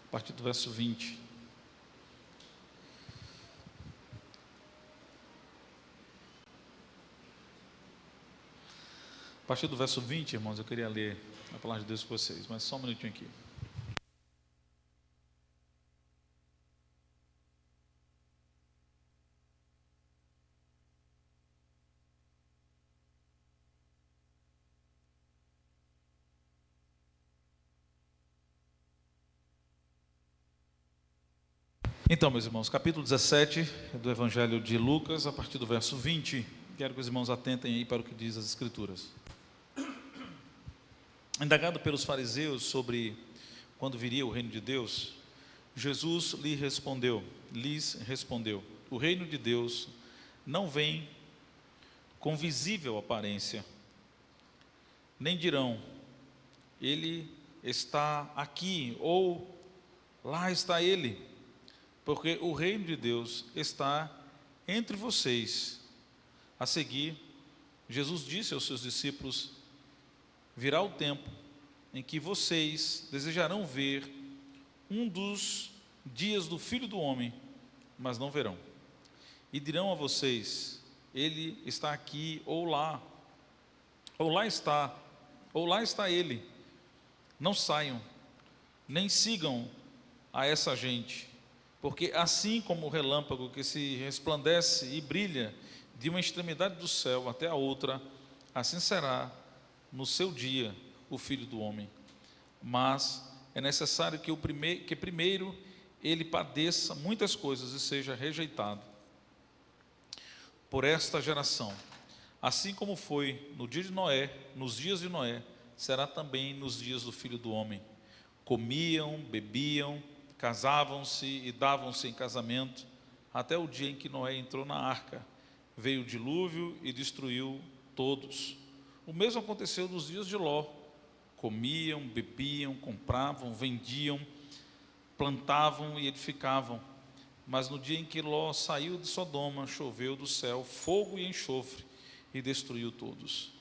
a partir do verso 20. A partir do verso 20, irmãos, eu queria ler a palavra de Deus com vocês, mas só um minutinho aqui. Então, meus irmãos, capítulo 17 do Evangelho de Lucas, a partir do verso 20, quero que os irmãos atentem aí para o que diz as Escrituras. Indagado pelos fariseus sobre quando viria o reino de Deus, Jesus lhes respondeu: o reino de Deus não vem com visível aparência, nem dirão, ele está aqui, ou lá está ele, porque o reino de Deus está entre vocês. A seguir, Jesus disse aos seus discípulos: virá o tempo em que vocês desejarão ver um dos dias do Filho do Homem, mas não verão. E dirão a vocês: ele está aqui, ou lá está ele. Não saiam, nem sigam a essa gente, porque assim como o relâmpago que se resplandece e brilha de uma extremidade do céu até a outra, assim será no seu dia o Filho do Homem. Mas é necessário que primeiro ele padeça muitas coisas e seja rejeitado por esta geração. Assim como foi no dia de Noé, nos dias de Noé, será também nos dias do Filho do Homem. Comiam, bebiam, casavam-se e davam-se em casamento, até o dia em que Noé entrou na arca. Veio o dilúvio e destruiu todos. O mesmo aconteceu nos dias de Ló. Comiam, bebiam, compravam, vendiam, plantavam e edificavam. Mas no dia em que Ló saiu de Sodoma, choveu do céu fogo e enxofre e destruiu todos.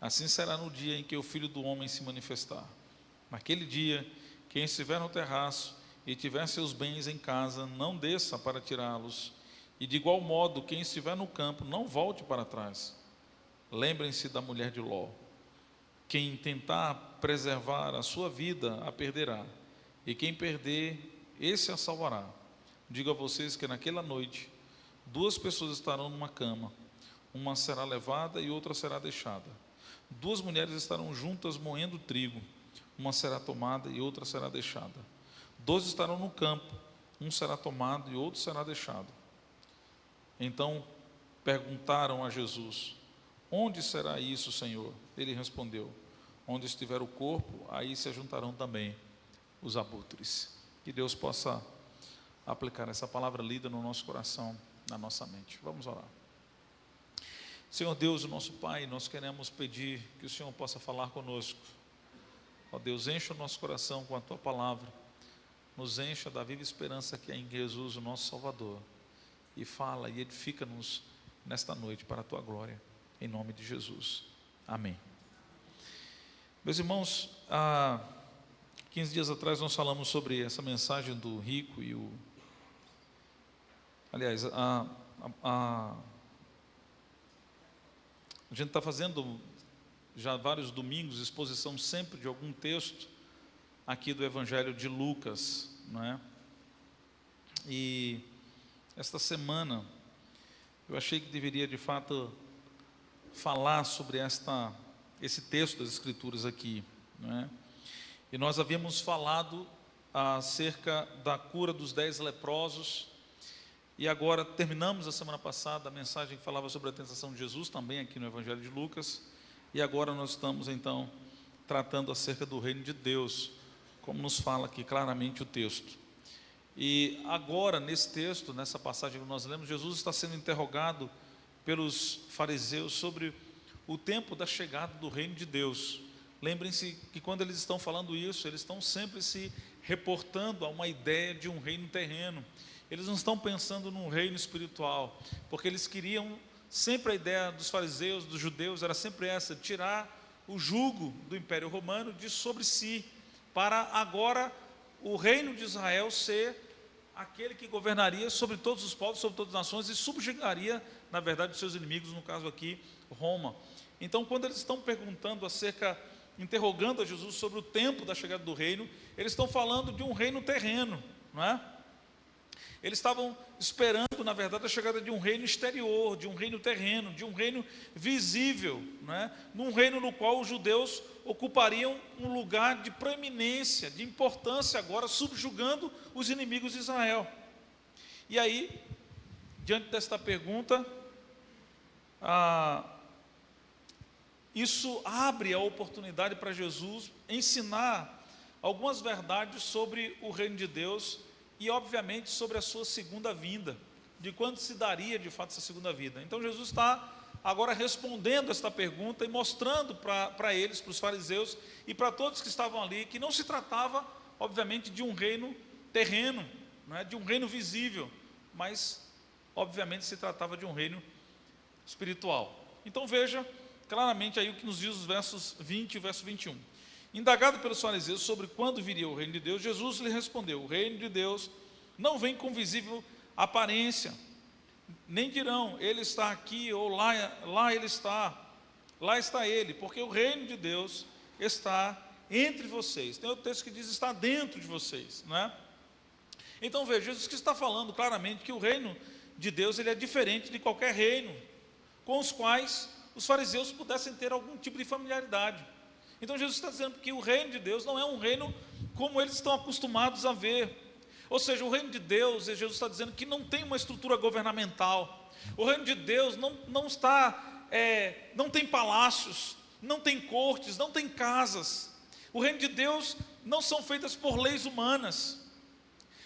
Assim será no dia em que o Filho do Homem se manifestar. Naquele dia, quem estiver no terraço e tiver seus bens em casa, não desça para tirá-los. E de igual modo, quem estiver no campo, não volte para trás. Lembrem-se da mulher de Ló. Quem tentar preservar a sua vida, a perderá. E quem perder, esse a salvará. Digo a vocês que naquela noite, 2 pessoas estarão numa cama. Uma será levada e outra será deixada. 2 mulheres estarão juntas moendo trigo. Uma será tomada e outra será deixada. 2 estarão no campo. Um será tomado e outro será deixado. Então perguntaram a Jesus: onde será isso, Senhor? Ele respondeu: onde estiver o corpo, aí se ajuntarão também os abutres. Que Deus possa aplicar essa palavra lida no nosso coração, na nossa mente. Vamos orar. Senhor Deus, o nosso Pai, nós queremos pedir que o Senhor possa falar conosco. Ó Deus, encha o nosso coração com a Tua palavra, nos encha da viva esperança que é em Jesus, o nosso Salvador, e fala e edifica-nos nesta noite para a Tua glória, em nome de Jesus, amém. Meus irmãos, há 15 dias atrás nós falamos sobre essa mensagem do rico e o... Aliás, a gente está fazendo já vários domingos exposição sempre de algum texto aqui do Evangelho de Lucas, não é? E esta semana eu achei que deveria de fato falar sobre esse texto das Escrituras aqui, não é? E nós havíamos falado acerca da cura dos 10 leprosos, e agora terminamos a semana passada a mensagem que falava sobre a tentação de Jesus, também aqui no Evangelho de Lucas, e agora nós estamos então tratando acerca do reino de Deus, como nos fala aqui claramente o texto. E agora nesse texto, nessa passagem que nós lemos, Jesus está sendo interrogado pelos fariseus sobre o tempo da chegada do reino de Deus. Lembrem-se que quando eles estão falando isso, eles estão sempre se reportando a uma ideia de um reino terreno. Eles não estão pensando num reino espiritual, porque eles queriam, sempre a ideia dos fariseus, dos judeus, era sempre essa: tirar o jugo do Império Romano de sobre si, para agora o reino de Israel ser aquele que governaria sobre todos os povos, sobre todas as nações, e subjugaria, na verdade, os seus inimigos, no caso aqui, Roma. Então, quando eles estão perguntando interrogando a Jesus sobre o tempo da chegada do reino, eles estão falando de um reino terreno, não é? Eles estavam esperando, na verdade, a chegada de um reino exterior, de um reino terreno, de um reino visível, não é? Num reino no qual os judeus ocupariam um lugar de proeminência, de importância agora, subjugando os inimigos de Israel. E aí, diante desta pergunta, isso abre a oportunidade para Jesus ensinar algumas verdades sobre o reino de Deus e, obviamente, sobre a sua segunda vinda, de quando se daria de fato essa segunda vinda. Então Jesus está agora respondendo esta pergunta e mostrando para eles, para os fariseus e para todos que estavam ali, que não se tratava, obviamente, de um reino terreno, não é? De um reino visível, mas, obviamente, se tratava de um reino espiritual. Então veja claramente aí o que nos diz os versos 20 e o verso 21. Indagado pelos fariseus sobre quando viria o reino de Deus, Jesus lhe respondeu: o reino de Deus não vem com visível aparência, nem dirão, ele está aqui ou lá ele está, lá está ele, porque o reino de Deus está entre vocês. Tem outro texto que diz está dentro de vocês, não é? Então veja, Jesus que está falando claramente que o reino de Deus ele é diferente de qualquer reino com os quais os fariseus pudessem ter algum tipo de familiaridade. Então Jesus está dizendo que o reino de Deus não é um reino como eles estão acostumados a ver. Ou seja, o reino de Deus, Jesus está dizendo que não tem uma estrutura governamental. O reino de Deus não tem palácios, não tem cortes, não tem casas. O reino de Deus não são feitas por leis humanas.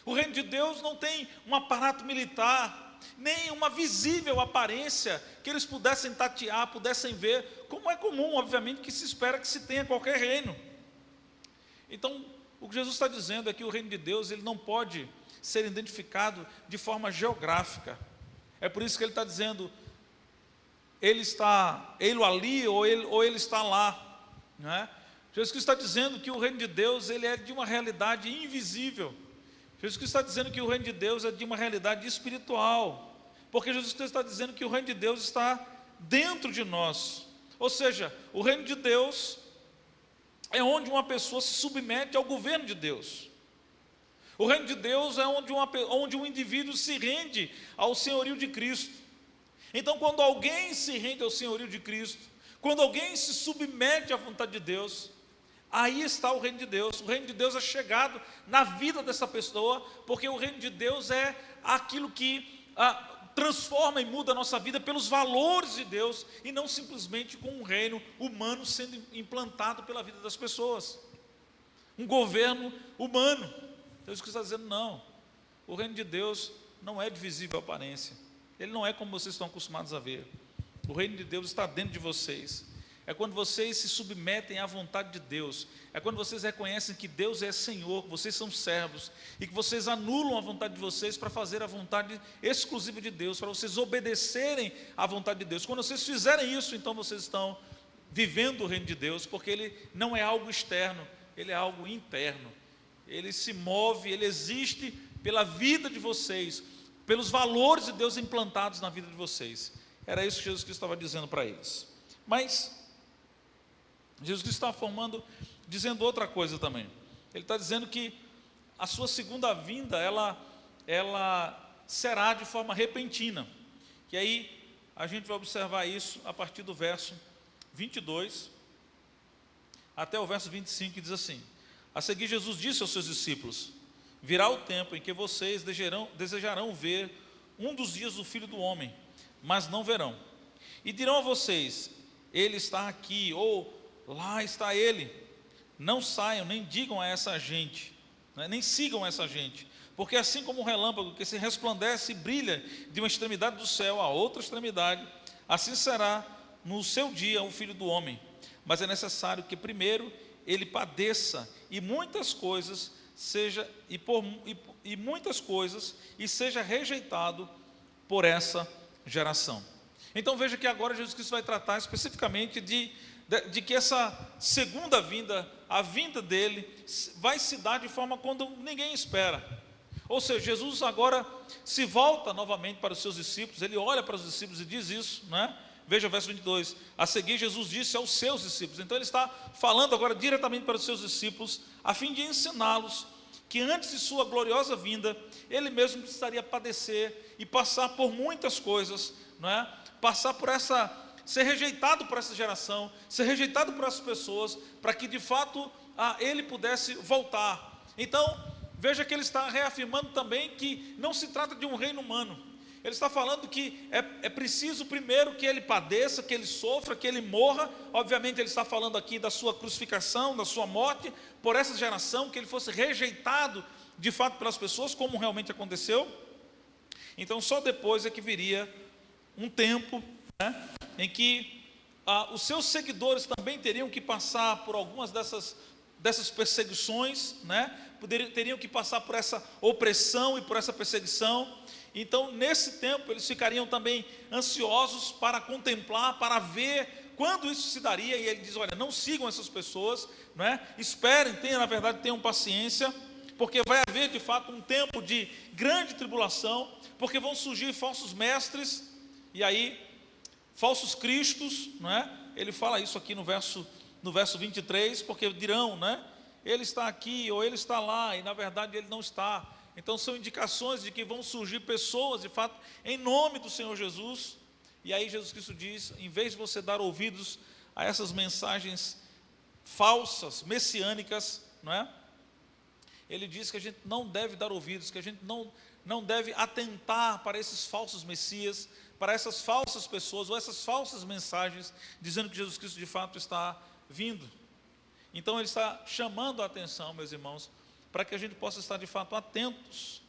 O reino de Deus não tem um aparato militar, nem uma visível aparência que eles pudessem tatear, pudessem ver, como é comum, obviamente, que se espera que se tenha qualquer reino. Então, o que Jesus está dizendo é que o reino de Deus ele não pode ser identificado de forma geográfica. É por isso que ele está dizendo, ele ali ou ele está lá, não é? Jesus Cristo está dizendo que o reino de Deus ele é de uma realidade invisível. Jesus Cristo está dizendo que o reino de Deus é de uma realidade espiritual, porque Jesus Cristo está dizendo que o reino de Deus está dentro de nós. Ou seja, o reino de Deus é onde uma pessoa se submete ao governo de Deus. O reino de Deus é onde um indivíduo se rende ao senhorio de Cristo. Então, quando alguém se rende ao senhorio de Cristo, quando alguém se submete à vontade de Deus, aí está o reino de Deus. O reino de Deus é chegado na vida dessa pessoa, porque o reino de Deus é aquilo que transforma e muda a nossa vida pelos valores de Deus, e não simplesmente com um reino humano sendo implantado pela vida das pessoas, um governo humano. Deus está dizendo, não, o reino de Deus não é de visível aparência, ele não é como vocês estão acostumados a ver. O reino de Deus está dentro de vocês. É quando vocês se submetem à vontade de Deus, é quando vocês reconhecem que Deus é Senhor, que vocês são servos, e que vocês anulam a vontade de vocês para fazer a vontade exclusiva de Deus, para vocês obedecerem à vontade de Deus. Quando vocês fizerem isso, então vocês estão vivendo o reino de Deus, porque ele não é algo externo, ele é algo interno. Ele se move, ele existe pela vida de vocês, pelos valores de Deus implantados na vida de vocês. Era isso que Jesus Cristo estava dizendo para eles. Mas Jesus Cristo está dizendo outra coisa também. Ele está dizendo que a sua segunda vinda, ela será de forma repentina. E aí, a gente vai observar isso a partir do verso 22 até o verso 25, que diz assim: a seguir Jesus disse aos seus discípulos: virá o tempo em que vocês desejarão ver um dos dias do Filho do Homem, mas não verão. E dirão a vocês: ele está aqui, ou lá está ele. Não saiam, nem digam a essa gente, nem sigam essa gente, porque assim como um relâmpago que se resplandece e brilha de uma extremidade do céu a outra extremidade, assim será no seu dia o Filho do Homem. Mas é necessário que primeiro ele padeça muitas coisas seja rejeitado por essa geração. Então veja que agora Jesus Cristo vai tratar especificamente de que essa segunda vinda, a vinda dele, vai se dar de forma quando ninguém espera. Ou seja, Jesus agora se volta novamente para os seus discípulos, ele olha para os discípulos e diz isso, né? Veja o verso 22, a seguir Jesus disse aos seus discípulos, então ele está falando agora diretamente para os seus discípulos, a fim de ensiná-los que antes de sua gloriosa vinda, ele mesmo precisaria padecer e passar por muitas coisas, não é? Passar por ser rejeitado por essa geração, ser rejeitado por essas pessoas, para que de fato ele pudesse voltar. Então, veja que ele está reafirmando também que não se trata de um reino humano. Ele está falando que é preciso primeiro que ele padeça, que ele sofra, que ele morra. Obviamente ele está falando aqui da sua crucificação, da sua morte, por essa geração, que ele fosse rejeitado de fato pelas pessoas, como realmente aconteceu. Então só depois é que viria um tempo, né, em que os seus seguidores também teriam que passar por algumas dessas perseguições, né, teriam que passar por essa opressão e por essa perseguição. Então, nesse tempo, eles ficariam também ansiosos para contemplar, para ver quando isso se daria. E ele diz: olha, não sigam essas pessoas, não é? Esperem, tenham paciência, porque vai haver de fato um tempo de grande tribulação, porque vão surgir falsos mestres, e aí, falsos cristos, não é? Ele fala isso aqui no verso 23, porque dirão, né? Ele está aqui ou ele está lá, e na verdade ele não está. Então são indicações de que vão surgir pessoas, de fato, em nome do Senhor Jesus. E aí Jesus Cristo diz, em vez de você dar ouvidos a essas mensagens falsas, messiânicas, não é? Ele diz que a gente não deve dar ouvidos, que a gente não deve atentar para esses falsos messias, para essas falsas pessoas, ou essas falsas mensagens, dizendo que Jesus Cristo de fato está vindo. Então ele está chamando a atenção, meus irmãos, para que a gente possa estar de fato atentos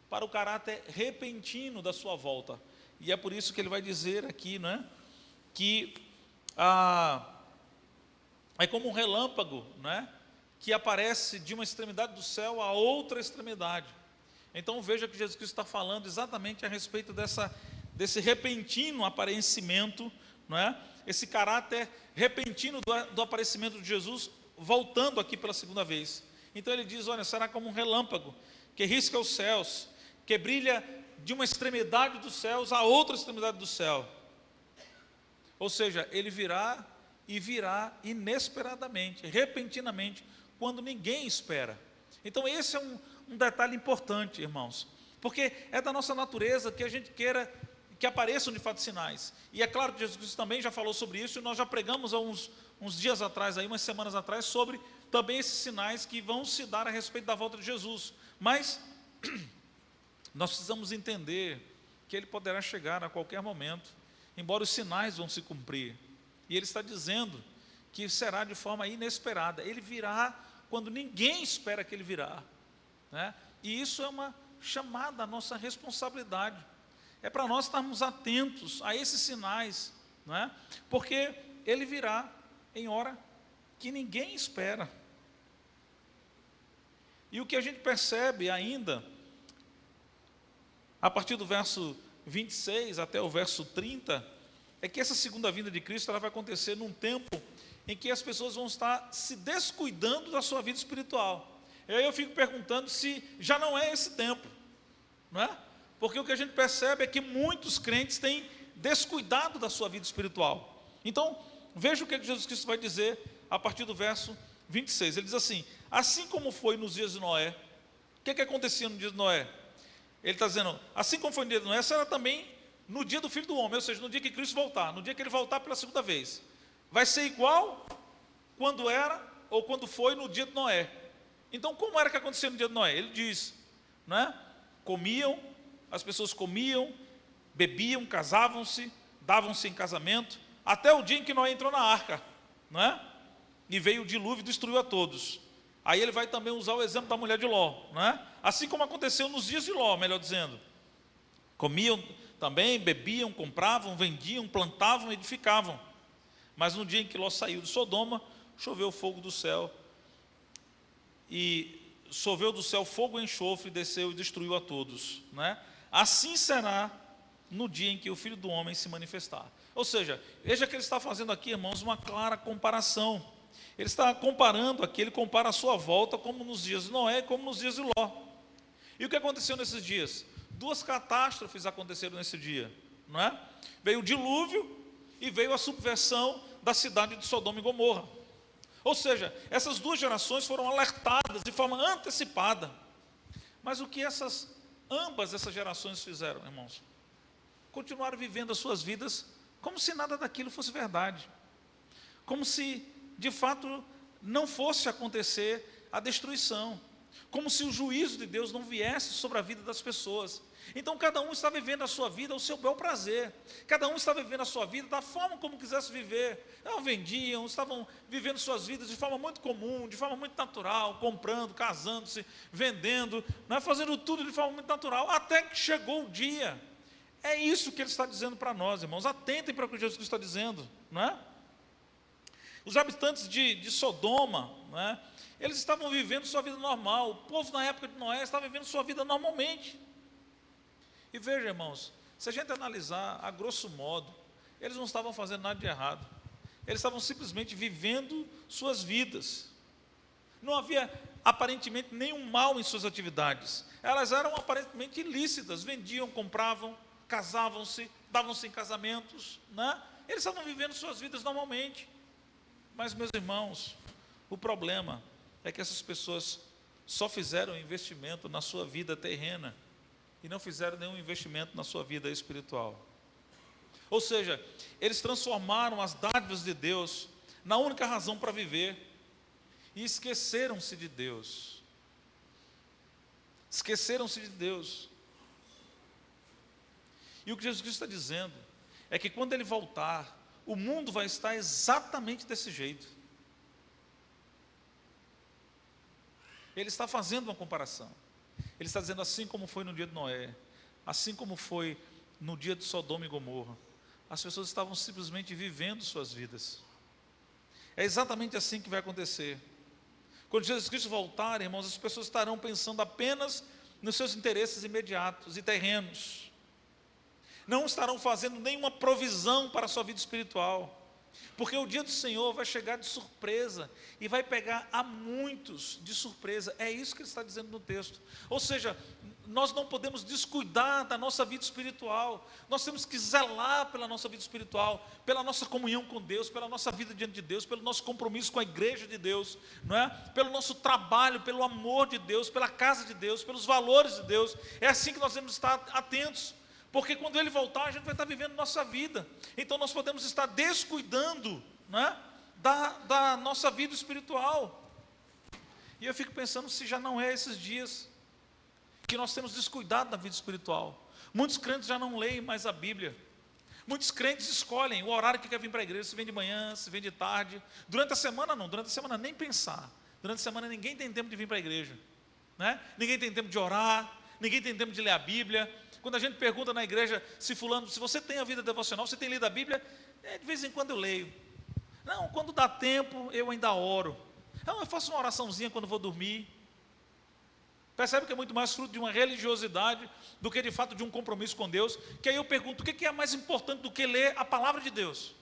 para o caráter repentino da sua volta. E é por isso que ele vai dizer aqui, né, que é como um relâmpago, né, que aparece de uma extremidade do céu a outra extremidade. Então veja que Jesus Cristo está falando exatamente a respeito desse repentino aparecimento, não é? Esse caráter repentino do aparecimento de Jesus, voltando aqui pela segunda vez. Então ele diz, olha, será como um relâmpago, que risca os céus, que brilha de uma extremidade dos céus a outra extremidade do céu. Ou seja, ele virá e virá inesperadamente, repentinamente, quando ninguém espera. Então esse é um detalhe importante, irmãos, porque é da nossa natureza que a gente queira que apareçam de fato sinais. E é claro que Jesus Cristo também já falou sobre isso, e nós já pregamos há uns dias atrás, umas semanas atrás, sobre também esses sinais que vão se dar a respeito da volta de Jesus. Mas nós precisamos entender que ele poderá chegar a qualquer momento, embora os sinais vão se cumprir. E ele está dizendo que será de forma inesperada. Ele virá quando ninguém espera que ele virá, né? E isso é uma chamada à nossa responsabilidade. É para nós estarmos atentos a esses sinais, não é? Porque ele virá em hora que ninguém espera. E o que a gente percebe ainda, a partir do verso 26 até o verso 30, é que essa segunda vinda de Cristo ela vai acontecer num tempo em que as pessoas vão estar se descuidando da sua vida espiritual. E aí eu fico perguntando se já não é esse tempo, não é? Porque o que a gente percebe é que muitos crentes têm descuidado da sua vida espiritual. Então, veja o que Jesus Cristo vai dizer a partir do verso 26. Ele diz assim: assim como foi nos dias de Noé. O que acontecia no dia de Noé? Ele está dizendo, assim como foi no dia de Noé, será também no dia do Filho do Homem, ou seja, no dia que Cristo voltar, no dia que ele voltar pela segunda vez. Vai ser igual quando era ou quando foi no dia de Noé. Então, como era que acontecia no dia de Noé? Ele diz, né? As pessoas comiam, bebiam, casavam-se, davam-se em casamento, até o dia em que Noé entrou na arca, não é? E veio o dilúvio e destruiu a todos. Aí ele vai também usar o exemplo da mulher de Ló, não é? Assim como aconteceu nos dias de Ló, melhor dizendo. Comiam também, bebiam, compravam, vendiam, plantavam, edificavam. Mas no dia em que Ló saiu de Sodoma, choveu fogo do céu, e choveu do céu fogo e enxofre, desceu e destruiu a todos, né? Assim será no dia em que o Filho do Homem se manifestar. Ou seja, veja que ele está fazendo aqui, irmãos, uma clara comparação. Ele está comparando aqui, ele compara a sua volta como nos dias de Noé, como nos dias de Ló. E o que aconteceu nesses dias? Duas catástrofes aconteceram nesse dia, não é? Veio o dilúvio e veio a subversão da cidade de Sodoma e Gomorra. Ou seja, essas duas gerações foram alertadas de forma antecipada. Mas o que ambas essas gerações fizeram, irmãos? Continuaram vivendo as suas vidas como se nada daquilo fosse verdade. Como se, de fato, não fosse acontecer a destruição. Como se o juízo de Deus não viesse sobre a vida das pessoas. Então cada um está vivendo a sua vida ao seu bel prazer. Cada um está vivendo a sua vida da forma como quisesse viver. Não vendiam, estavam vivendo suas vidas de forma muito comum, de forma muito natural, comprando, casando-se, vendendo, fazendo tudo de forma muito natural, até que chegou o dia. É isso que ele está dizendo para nós, irmãos. Atentem para o que Jesus está dizendo, não é? Os habitantes de Sodoma, não é? Eles estavam vivendo sua vida normal. O povo na época de Noé estava vivendo sua vida normalmente. E veja, irmãos, se a gente analisar a grosso modo, eles não estavam fazendo nada de errado. Eles estavam simplesmente vivendo suas vidas. Não havia aparentemente nenhum mal em suas atividades. Elas eram aparentemente ilícitas. Vendiam, compravam, casavam-se, davam-se em casamentos, né? Eles estavam vivendo suas vidas normalmente. Mas, meus irmãos, o problema é que essas pessoas só fizeram investimento na sua vida terrena e não fizeram nenhum investimento na sua vida espiritual. Ou seja, eles transformaram as dádivas de Deus na única razão para viver e esqueceram-se de Deus. Esqueceram-se de Deus. E o que Jesus Cristo está dizendo é que quando Ele voltar, o mundo vai estar exatamente desse jeito. Ele está fazendo uma comparação. Ele está dizendo assim como foi no dia de Noé, assim como foi no dia de Sodoma e Gomorra. As pessoas estavam simplesmente vivendo suas vidas. É exatamente assim que vai acontecer. Quando Jesus Cristo voltar, irmãos, as pessoas estarão pensando apenas nos seus interesses imediatos e terrenos. Não estarão fazendo nenhuma provisão para a sua vida espiritual. Porque o dia do Senhor vai chegar de surpresa e vai pegar a muitos de surpresa. É isso que ele está dizendo no texto. Ou seja, nós não podemos descuidar da nossa vida espiritual. Nós temos que zelar pela nossa vida espiritual, pela nossa comunhão com Deus, pela nossa vida diante de Deus, pelo nosso compromisso com a igreja de Deus, não é? Pelo nosso trabalho, pelo amor de Deus, pela casa de Deus, pelos valores de Deus. É assim que nós temos que estar atentos. Porque quando Ele voltar, a gente vai estar vivendo nossa vida. Então nós podemos estar descuidando, né, da nossa vida espiritual. E eu fico pensando se já não é esses dias que nós temos descuidado da vida espiritual. Muitos crentes já não leem mais a Bíblia. Muitos crentes escolhem o horário que quer vir para a igreja, se vem de manhã, se vem de tarde. Durante a semana não, durante a semana nem pensar. Durante a semana ninguém tem tempo de vir para a igreja, né? Ninguém tem tempo de orar, ninguém tem tempo de ler a Bíblia. Quando a gente pergunta na igreja se você tem a vida devocional, você tem lido a Bíblia, de vez em quando eu leio. Não, quando dá tempo eu ainda oro. Não, eu faço uma oraçãozinha quando vou dormir. Percebe que é muito mais fruto de uma religiosidade do que de fato de um compromisso com Deus. Que aí eu pergunto, o que é mais importante do que ler a palavra de Deus?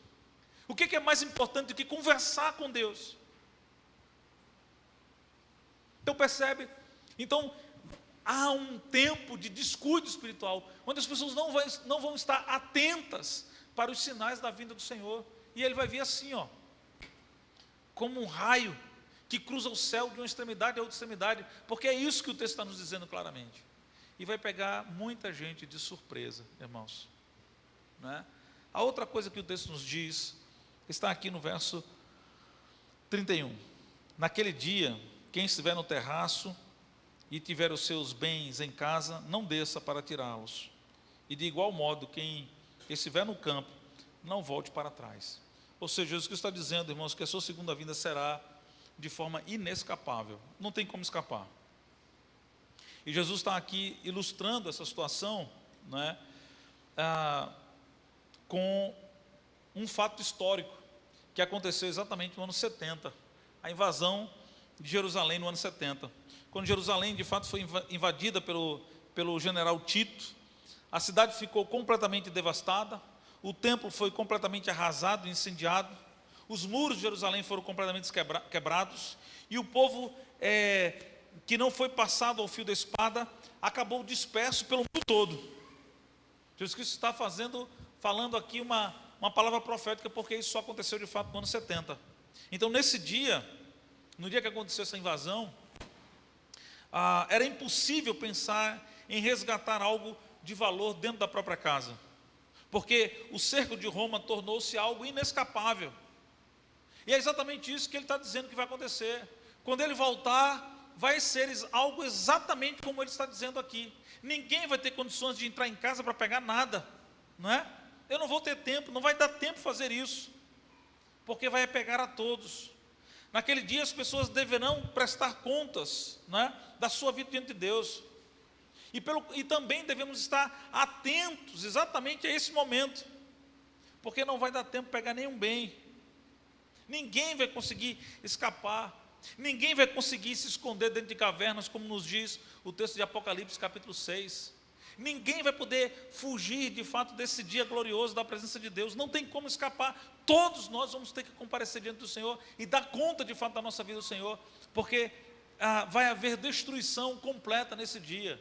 O que é mais importante do que conversar com Deus? Então percebe? Então há um tempo de descuido espiritual, onde as pessoas não vão estar atentas para os sinais da vinda do Senhor. E Ele vai vir assim, ó, como um raio que cruza o céu de uma extremidade a outra extremidade, porque é isso que o texto está nos dizendo claramente. E vai pegar muita gente de surpresa, irmãos, né? A outra coisa que o texto nos diz, está aqui no verso 31. Naquele dia, quem estiver no terraço e tiver os seus bens em casa, não desça para tirá-los. E de igual modo, quem estiver no campo, não volte para trás. Ou seja, Jesus Cristo está dizendo, irmãos, que a sua segunda vinda será de forma inescapável. Não tem como escapar. E Jesus está aqui ilustrando essa situação, né, com um fato histórico que aconteceu exatamente no ano 70. A invasão de Jerusalém no ano 70. Quando Jerusalém de fato foi invadida pelo general Tito, a cidade ficou completamente devastada, o templo foi completamente arrasado, incendiado, os muros de Jerusalém foram completamente quebrados, e o povo que não foi passado ao fio da espada acabou disperso pelo mundo todo. Jesus Cristo está falando aqui uma palavra profética, porque isso só aconteceu de fato no ano 70. Então, nesse dia, no dia que aconteceu essa invasão, era impossível pensar em resgatar algo de valor dentro da própria casa, porque o cerco de Roma tornou-se algo inescapável. E é exatamente isso que ele está dizendo que vai acontecer. Quando ele voltar, vai ser algo exatamente como ele está dizendo aqui. Ninguém vai ter condições de entrar em casa para pegar nada, não é? Eu não vou ter tempo, não vai dar tempo fazer isso, porque vai pegar a todos. Naquele dia as pessoas deverão prestar contas, não é, da sua vida diante de Deus. E também devemos estar atentos exatamente a esse momento, porque não vai dar tempo de pegar nenhum bem. Ninguém vai conseguir escapar, ninguém vai conseguir se esconder dentro de cavernas, como nos diz o texto de Apocalipse capítulo 6. Ninguém vai poder fugir de fato desse dia glorioso da presença de Deus. Não tem como escapar. Todos nós vamos ter que comparecer diante do Senhor e dar conta de fato da nossa vida ao Senhor, porque vai haver destruição completa nesse dia.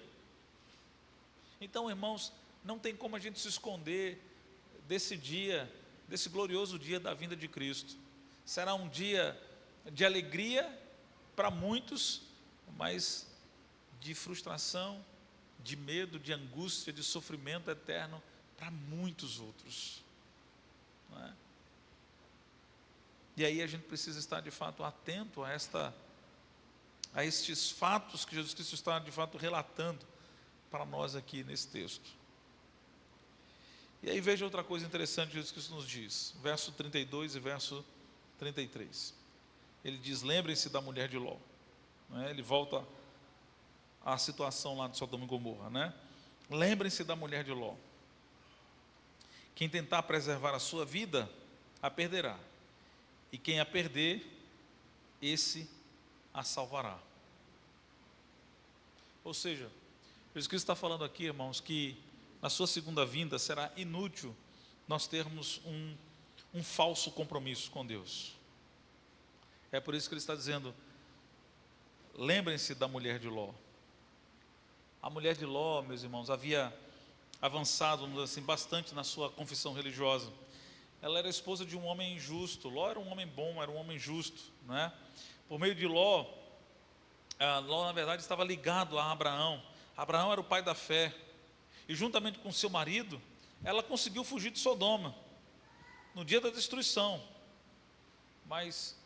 Então, irmãos, não tem como a gente se esconder desse dia, desse glorioso dia da vinda de Cristo. Será um dia de alegria para muitos, mas de frustração, de medo, de angústia, de sofrimento eterno para muitos outros, não é? E aí a gente precisa estar de fato atento a estes fatos que Jesus Cristo está de fato relatando para nós aqui nesse texto. E aí veja outra coisa interessante que Jesus Cristo nos diz, verso 32 e verso 33. Ele diz: lembrem-se da mulher de Ló, não é? Ele volta à situação lá de Sodoma e Gomorra, né? Lembrem-se da mulher de Ló. Quem tentar preservar a sua vida, a perderá, e quem a perder, esse a salvará. Ou seja, Jesus Cristo está falando aqui, irmãos, que na sua segunda vinda será inútil nós termos um falso compromisso com Deus. É por isso que ele está dizendo: lembrem-se da mulher de Ló. A mulher de Ló, meus irmãos, havia avançado, vamos dizer assim, bastante na sua confissão religiosa. Ela era esposa de um homem justo. Ló era um homem bom, era um homem justo, não é? Por meio de Ló, Ló na verdade estava ligado a Abraão. Abraão era o pai da fé, e juntamente com seu marido, ela conseguiu fugir de Sodoma no dia da destruição. Mas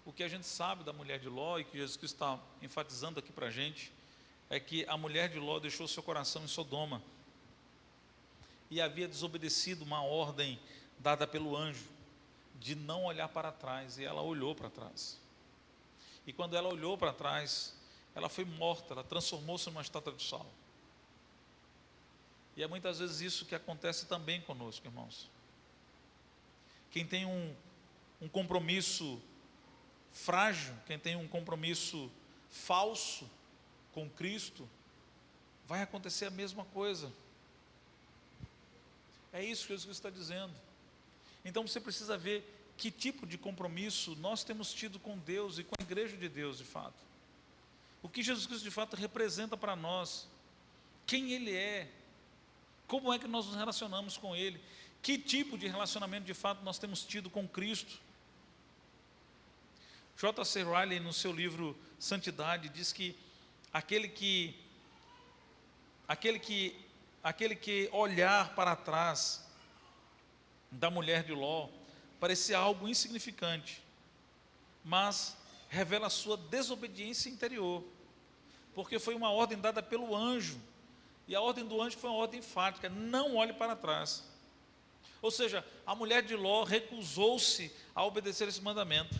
o que a gente sabe da mulher de Ló, e que Jesus Cristo está enfatizando aqui para a gente, é que a mulher de Ló deixou seu coração em Sodoma e havia desobedecido uma ordem dada pelo anjo de não olhar para trás, e ela olhou para trás. E quando ela olhou para trás, ela foi morta, ela transformou-se numa estátua de sal. E é muitas vezes isso que acontece também conosco, irmãos. Quem tem um compromisso frágil, quem tem um compromisso falso com Cristo, vai acontecer a mesma coisa. É isso que Jesus está dizendo. Então você precisa ver que tipo de compromisso nós temos tido com Deus e com a igreja de Deus de fato. O que Jesus Cristo de fato representa para nós, quem Ele é, como é que nós nos relacionamos com Ele, que tipo de relacionamento de fato nós temos tido com Cristo. J.C. Riley, no seu livro Santidade, diz que aquele que olhar para trás da mulher de Ló parecia algo insignificante, mas revela a sua desobediência interior, porque foi uma ordem dada pelo anjo, e a ordem do anjo foi uma ordem enfática: não olhe para trás. Ou seja, a mulher de Ló recusou-se a obedecer esse mandamento.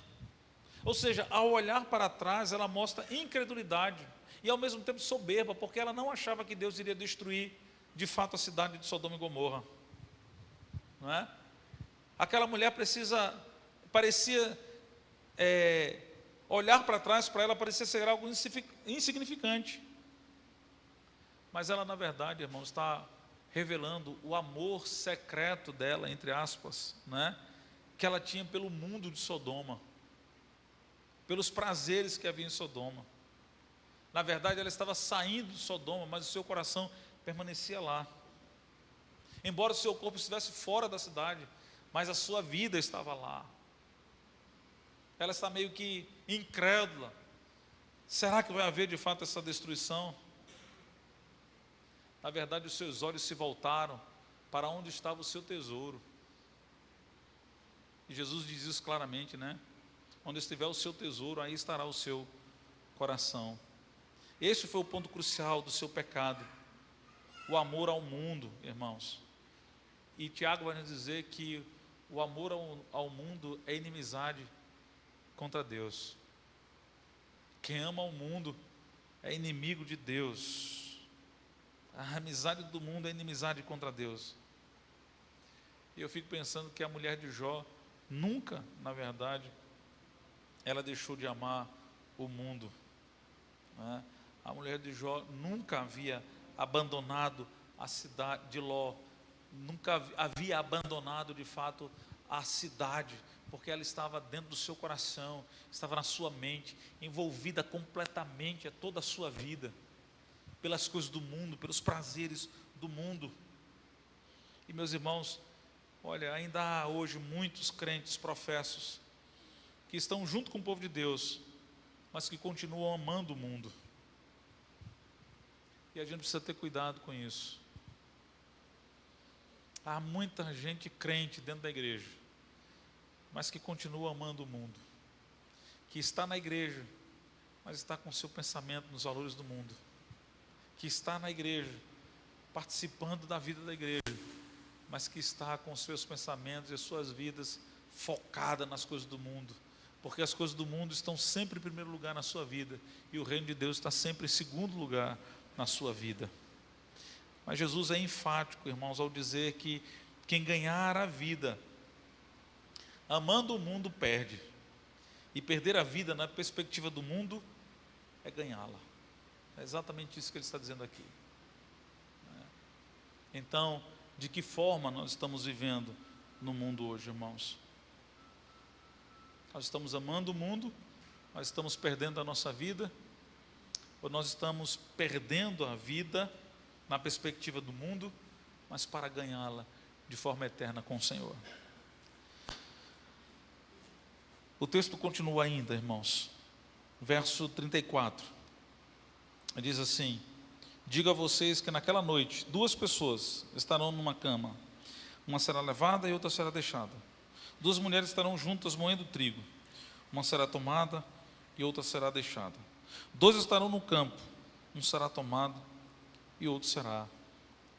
Ou seja, ao olhar para trás, ela mostra incredulidade e ao mesmo tempo soberba, porque ela não achava que Deus iria destruir de fato a cidade de Sodoma e Gomorra, não é? Aquela mulher parecia olhar para trás, para ela parecia ser algo insignificante, mas ela na verdade, irmão, está revelando o amor secreto dela, entre aspas, né, que ela tinha pelo mundo de Sodoma, pelos prazeres que havia em Sodoma. Na verdade, ela estava saindo de Sodoma, mas o seu coração permanecia lá. Embora o seu corpo estivesse fora da cidade, mas a sua vida estava lá. Ela está meio que incrédula. Será que vai haver de fato essa destruição? Na verdade, os seus olhos se voltaram para onde estava o seu tesouro. E Jesus diz isso claramente, né? Onde estiver o seu tesouro, aí estará o seu coração. Este foi o ponto crucial do seu pecado, o amor ao mundo, irmãos. E Tiago vai nos dizer que o amor ao mundo é inimizade contra Deus. Quem ama o mundo é inimigo de Deus. A amizade do mundo é inimizade contra Deus. E eu fico pensando que a mulher de Jó nunca, na verdade, ela deixou de amar o mundo, né? A mulher de Jó nunca havia abandonado a cidade de Ló, nunca havia abandonado de fato a cidade, porque ela estava dentro do seu coração, estava na sua mente, envolvida completamente a toda a sua vida, pelas coisas do mundo, pelos prazeres do mundo. E meus irmãos, olha, ainda há hoje muitos crentes professos que estão junto com o povo de Deus, mas que continuam amando o mundo. E a gente precisa ter cuidado com isso. Há muita gente crente dentro da igreja, mas que continua amando o mundo, que está na igreja, mas está com seu pensamento nos valores do mundo, que está na igreja, participando da vida da igreja, mas que está com seus pensamentos e as suas vidas focada nas coisas do mundo, porque as coisas do mundo estão sempre em primeiro lugar na sua vida, e o reino de Deus está sempre em segundo lugar na sua vida. Mas Jesus é enfático, irmãos, ao dizer que quem ganhar a vida amando o mundo perde, e perder a vida na perspectiva do mundo é ganhá-la. É exatamente isso que ele está dizendo aqui. Então, de que forma nós estamos vivendo no mundo hoje, irmãos? Nós estamos amando o mundo, nós estamos perdendo a nossa vida, ou nós estamos perdendo a vida na perspectiva do mundo, mas para ganhá-la de forma eterna com o Senhor? O texto continua ainda, irmãos, verso 34, diz assim: digo a vocês que naquela noite 2 pessoas estarão numa cama, uma será levada e outra será deixada. 2 mulheres estarão juntas moendo trigo, uma será tomada e outra será deixada. 2 estarão no campo, um será tomado e outro será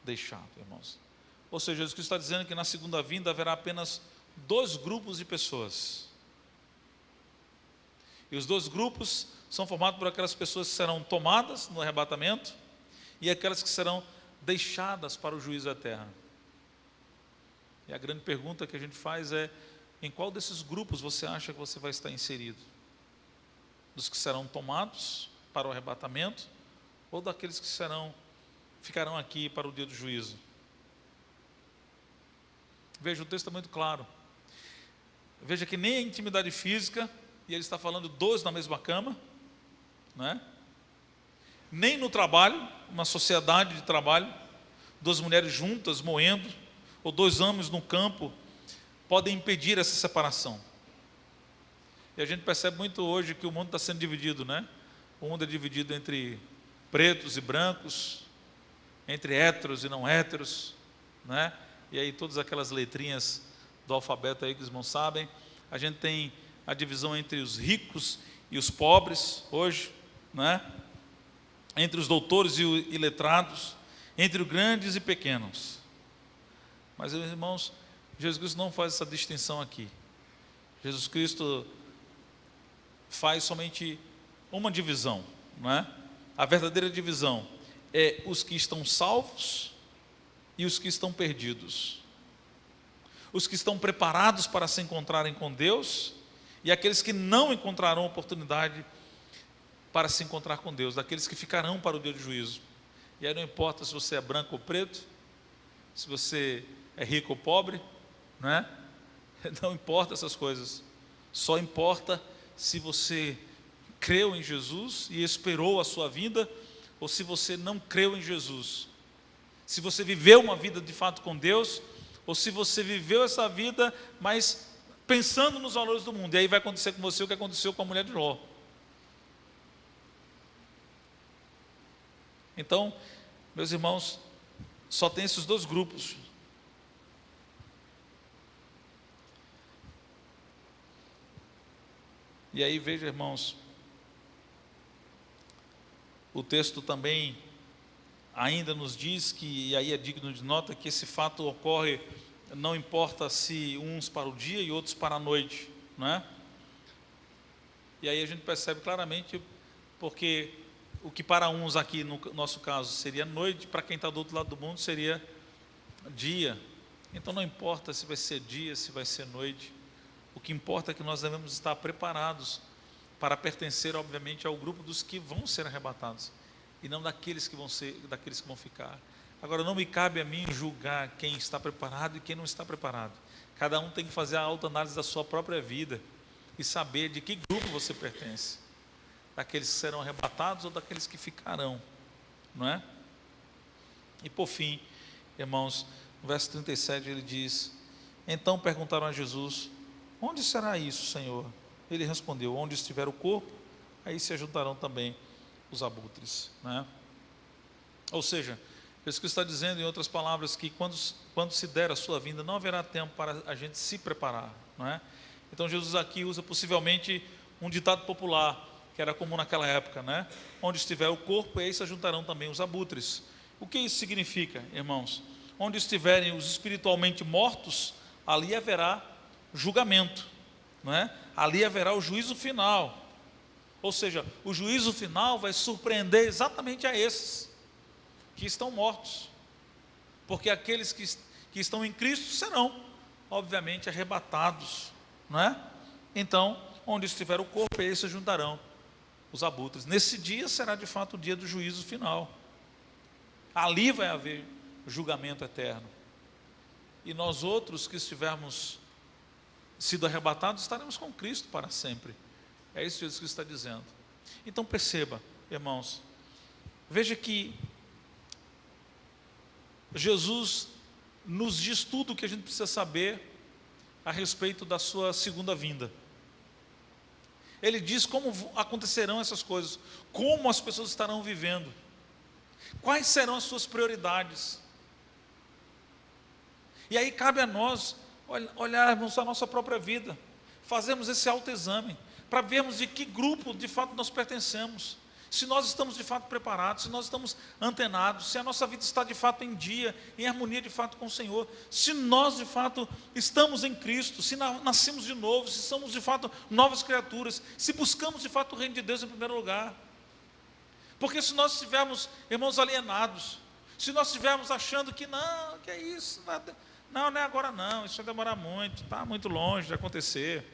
deixado, irmãos. Ou seja, Jesus Cristo está dizendo que na segunda vinda haverá apenas 2 grupos de pessoas. E os 2 grupos são formados por aquelas pessoas que serão tomadas no arrebatamento e aquelas que serão deixadas para o juízo eterno. E a grande pergunta que a gente faz é: em qual desses grupos você acha que você vai estar inserido? Dos que serão tomados para o arrebatamento ou daqueles que ficarão aqui para o dia do juízo? Veja, o texto é muito claro. Veja que nem a intimidade física, e ele está falando 2 na mesma cama, né? Nem no trabalho, uma sociedade de trabalho, 2 mulheres juntas moendo, ou 2 homens no campo, podem impedir essa separação. E a gente percebe muito hoje que o mundo está sendo dividido, né? O mundo é dividido entre pretos e brancos, entre héteros e não héteros, né? E aí todas aquelas letrinhas do alfabeto aí que os irmãos sabem. A gente tem a divisão entre os ricos e os pobres hoje, né? Entre os doutores e iletrados, entre os grandes e pequenos. Mas, irmãos, Jesus Cristo não faz essa distinção aqui. Jesus Cristo faz somente uma divisão, não é? A verdadeira divisão é os que estão salvos e os que estão perdidos. Os que estão preparados para se encontrarem com Deus e aqueles que não encontrarão oportunidade para se encontrar com Deus, daqueles que ficarão para o dia do juízo. E aí não importa se você é branco ou preto, se você é rico ou pobre, não é? Não importa essas coisas, só importa se você creu em Jesus e esperou a sua vinda, ou se você não creu em Jesus. Se você viveu uma vida de fato com Deus, ou se você viveu essa vida, mas pensando nos valores do mundo. E aí vai acontecer com você o que aconteceu com a mulher de Ló. Então, meus irmãos, só tem esses dois grupos. E aí veja, irmãos, o texto também ainda nos diz que, e aí é digno de nota, que esse fato ocorre, não importa se uns para o dia e outros para a noite, não é? E aí a gente percebe claramente, porque o que para uns aqui, no nosso caso, seria noite, para quem está do outro lado do mundo seria dia. Então não importa se vai ser dia, se vai ser noite, o que importa é que nós devemos estar preparados para pertencer, obviamente, ao grupo dos que vão ser arrebatados, e não daqueles que vão ficar. Agora, não me cabe a mim julgar quem está preparado e quem não está preparado. Cada um tem que fazer a autoanálise da sua própria vida e saber de que grupo você pertence, daqueles que serão arrebatados ou daqueles que ficarão, não é? E por fim, irmãos, no verso 37 ele diz: então perguntaram a Jesus: onde será isso, Senhor? Ele respondeu: onde estiver o corpo, aí se ajuntarão também os abutres, né? Ou seja, isso que está dizendo, em outras palavras, que quando se der a sua vinda, não haverá tempo para a gente se preparar, não é? Então Jesus aqui usa possivelmente um ditado popular, que era comum naquela época, né? Onde estiver o corpo, aí se ajuntarão também os abutres. O que isso significa, irmãos? Onde estiverem os espiritualmente mortos, ali haverá julgamento, não é? Ali haverá o juízo final. Ou seja, o juízo final vai surpreender exatamente a esses que estão mortos, porque aqueles que estão em Cristo serão, obviamente, arrebatados, não é? Então, onde estiver o corpo, aí se juntarão os abutres. Nesse dia será de fato o dia do juízo final. Ali vai haver julgamento eterno. E nós outros que estivermos sido arrebatados, estaremos com Cristo para sempre. É isso que Jesus está dizendo. Então perceba, irmãos, veja que Jesus nos diz tudo o que a gente precisa saber a respeito da sua segunda vinda. Ele diz como acontecerão essas coisas, como as pessoas estarão vivendo, quais serão as suas prioridades. E aí cabe a nós olharmos a nossa própria vida, fazermos esse autoexame, para vermos de que grupo de fato nós pertencemos, se nós estamos de fato preparados, se nós estamos antenados, se a nossa vida está de fato em dia, em harmonia de fato com o Senhor, se nós de fato estamos em Cristo, se nascemos de novo, se somos de fato novas criaturas, se buscamos de fato o reino de Deus em primeiro lugar. Porque se nós estivermos, irmãos, alienados, se nós estivermos achando que não, que é isso, não é agora não, isso vai demorar muito, está muito longe de acontecer,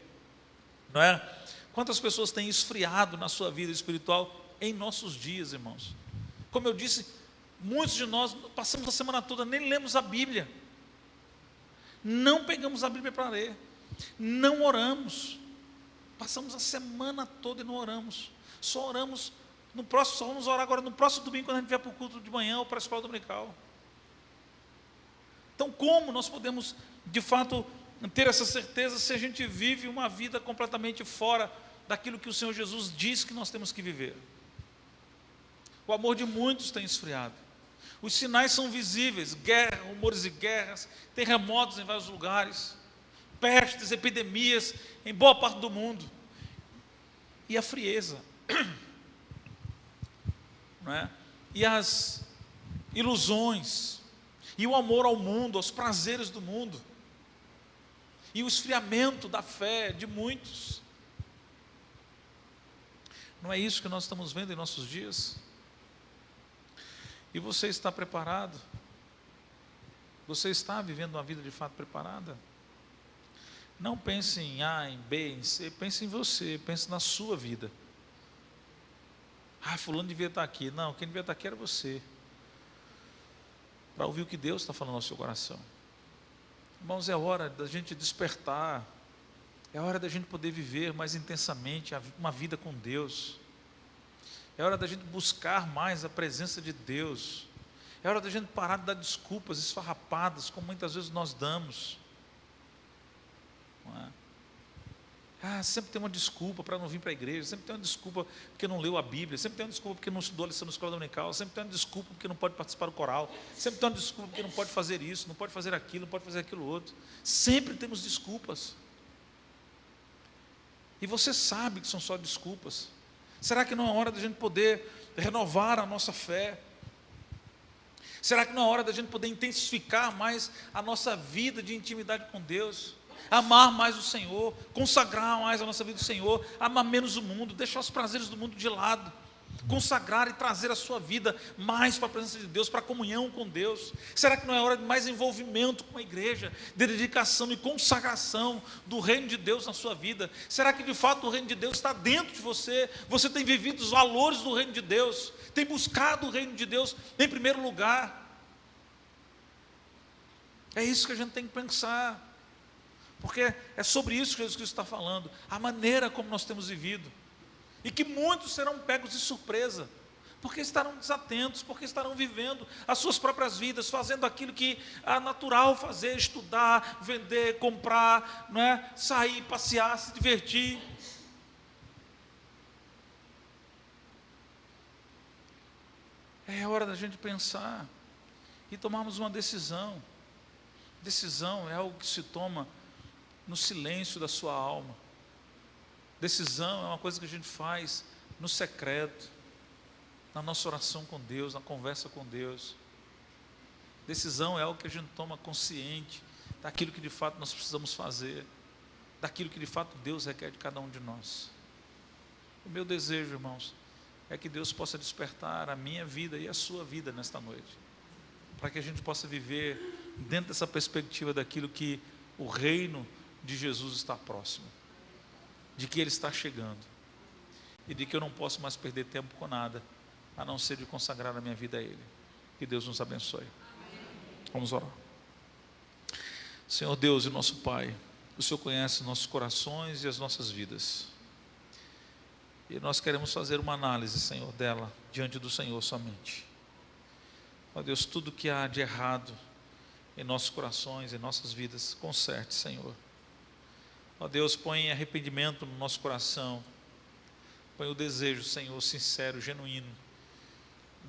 não é? Quantas pessoas têm esfriado na sua vida espiritual em nossos dias, irmãos? Como eu disse, muitos de nós passamos a semana toda, nem lemos a Bíblia, não pegamos a Bíblia para ler, não oramos, passamos a semana toda e não oramos, só oramos no próximo, só vamos orar agora no próximo domingo, quando a gente vier para o culto de manhã ou para a escola dominical. Então, como nós podemos, de fato, ter essa certeza se a gente vive uma vida completamente fora daquilo que o Senhor Jesus diz que nós temos que viver? O amor de muitos tem esfriado. Os sinais são visíveis: guerra, rumores de guerras, terremotos em vários lugares, pestes, epidemias em boa parte do mundo. E a frieza, não é? E as ilusões, e o amor ao mundo, aos prazeres do mundo, e o esfriamento da fé de muitos. Não é isso que nós estamos vendo em nossos dias? E você está preparado? Você está vivendo uma vida de fato preparada? Não pense em A, em B, em C, pense em você, pense na sua vida. Fulano devia estar aqui. Não, quem devia estar aqui era você. para ouvir o que Deus está falando no seu coração. Irmãos, é hora da gente despertar, é hora da gente poder viver mais intensamente uma vida com Deus, é hora da gente buscar mais a presença de Deus, é hora da gente parar de dar desculpas esfarrapadas, como muitas vezes nós damos. Não é? Sempre tem uma desculpa para não vir para a igreja, sempre tem uma desculpa porque não leu a Bíblia, sempre tem uma desculpa porque não estudou a lição na escola dominical, sempre tem uma desculpa porque não pode participar do coral, sempre tem uma desculpa porque não pode fazer isso, não pode fazer aquilo, não pode fazer aquilo outro. Sempre temos desculpas. E você sabe que são só desculpas. Será que não é hora da gente poder renovar a nossa fé? Será que não é hora da gente poder intensificar mais a nossa vida de intimidade com Deus? Amar mais o Senhor, consagrar mais a nossa vida ao Senhor, amar menos o mundo, deixar os prazeres do mundo de lado, consagrar e trazer a sua vida mais para a presença de Deus, para a comunhão com Deus. Será que não é hora de mais envolvimento com a igreja, de dedicação e consagração do reino de Deus na sua vida? Será que de fato o reino de Deus está dentro de você? Você tem vivido os valores do reino de Deus? Tem buscado o reino de Deus em primeiro lugar? É isso que a gente tem que pensar, porque é sobre isso que Jesus Cristo está falando, a maneira como nós temos vivido, e que muitos serão pegos de surpresa, porque estarão desatentos, porque estarão vivendo as suas próprias vidas, fazendo aquilo que é natural fazer, estudar, vender, comprar, não é? Sair, passear, se divertir. É hora da gente pensar e tomarmos uma decisão. Decisão é algo que se toma no silêncio da sua alma. Decisão é uma coisa que a gente faz no secreto, na nossa oração com Deus, na conversa com Deus. Decisão é algo que a gente toma consciente daquilo que de fato nós precisamos fazer, daquilo que de fato Deus requer de cada um de nós. O meu desejo, irmãos, é que Deus possa despertar a minha vida e a sua vida nesta noite, para que a gente possa viver dentro dessa perspectiva daquilo que o reino de Jesus está próximo, de que Ele está chegando, e de que eu não posso mais perder tempo com nada, a não ser de consagrar a minha vida a Ele. Que Deus nos abençoe. Vamos orar. Senhor Deus e nosso Pai, o Senhor conhece nossos corações e as nossas vidas, e nós queremos fazer uma análise, Senhor, dela, diante do Senhor somente. Ó Deus, tudo que há de errado em nossos corações, em nossas vidas, conserte, Senhor. Ó Deus, põe arrependimento no nosso coração, põe o desejo, Senhor, sincero, genuíno,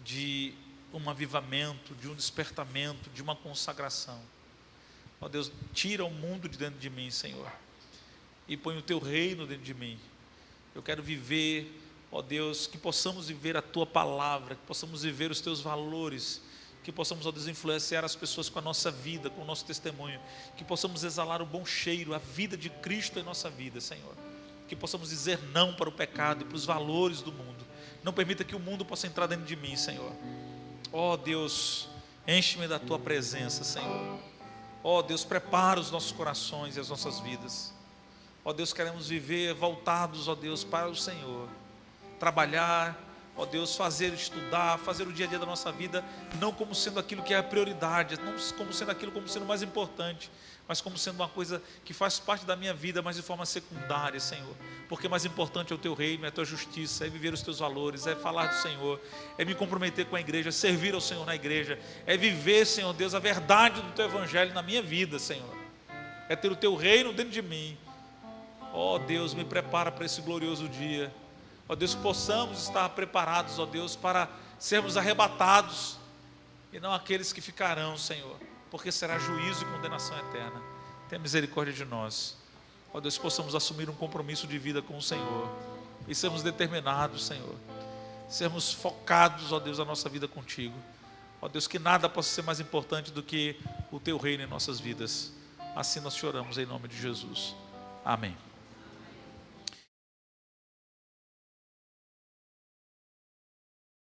de um avivamento, de um despertamento, de uma consagração. Ó Deus, tira o mundo de dentro de mim, Senhor, e põe o Teu reino dentro de mim. Eu quero viver, ó Deus, que possamos viver a Tua palavra, que possamos viver os Teus valores, que possamos, ó Deus, influenciar as pessoas com a nossa vida, com o nosso testemunho, que possamos exalar o bom cheiro, a vida de Cristo em nossa vida, Senhor, que possamos dizer não para o pecado e para os valores do mundo. Não permita que o mundo possa entrar dentro de mim, Senhor. Ó Deus, enche-me da Tua presença, Senhor. Ó Deus, prepara os nossos corações e as nossas vidas. Ó Deus, queremos viver voltados, ó Deus, para o Senhor, trabalhar, ó Deus, fazer, estudar, fazer o dia a dia da nossa vida, não como sendo aquilo que é a prioridade, não como sendo aquilo como sendo mais importante, mas como sendo uma coisa que faz parte da minha vida, mas de forma secundária, Senhor, porque mais importante é o Teu reino, é a Tua justiça, é viver os Teus valores, é falar do Senhor, é me comprometer com a igreja, servir ao Senhor na igreja, é viver, Senhor Deus, a verdade do Teu Evangelho na minha vida, Senhor, é ter o Teu reino dentro de mim. Ó Deus, me prepara para esse glorioso dia. Ó Deus, possamos estar preparados, ó Deus, para sermos arrebatados, e não aqueles que ficarão, Senhor, porque será juízo e condenação eterna. Tenha misericórdia de nós. Ó Deus, possamos assumir um compromisso de vida com o Senhor, e sermos determinados, Senhor, sermos focados, ó Deus, a nossa vida contigo. Ó Deus, que nada possa ser mais importante do que o Teu reino em nossas vidas. Assim nós te oramos em nome de Jesus. Amém.